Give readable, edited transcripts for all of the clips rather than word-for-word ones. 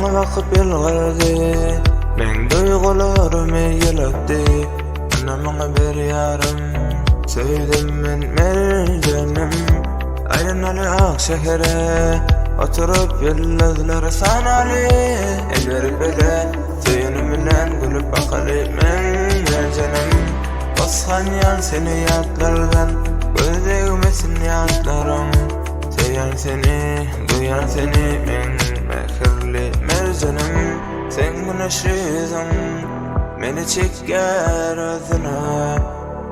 Bana bakıp yılgırdı, men duygularımı yılattı. Anamına bir yarım, sevdim men mercanım. Aynalı ak şehre, oturup yıldızları sanalı. Elleri bile, tüyünü bilen gülüp bakalı men mercanım. Baskan yan seni yatlardan, gözlemesin yatlarım. Seyen seni, duyan seni, men mehirli mercanım. Sen güneşizim, meni çeker özüne.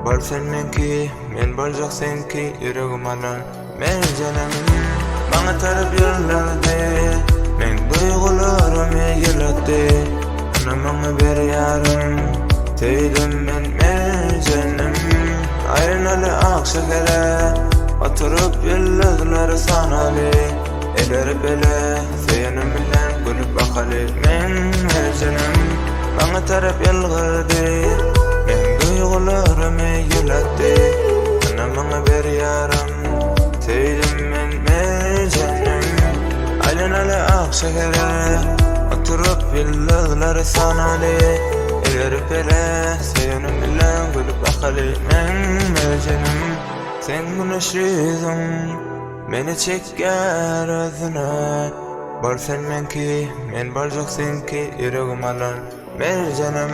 Bol sen menki, men bolcak senki, yüreğim alan mercanım. Bana tarıp yıllardı, men duygularımı yılattı. Anamına bir yarım, tüydüm men mercanım. Aynalı ak şehre, oturup yıldızları sanalı. Elleri bile, seyenim bilen gülüp bakalı men mercanım. Bana tarıp yılgırdı, men duygularımı yılattı. Anamına bir yarım, tüydüm men mercanım. Aynalı ak şehre, oturup yıldızları sanalı. Elleri bile, seyenim bilen gülüp bakalı men mercanım. Sen güneşizim, meni çeker özüne. Bol sen menki, men bolcak senki, yüreğim alan mercanım.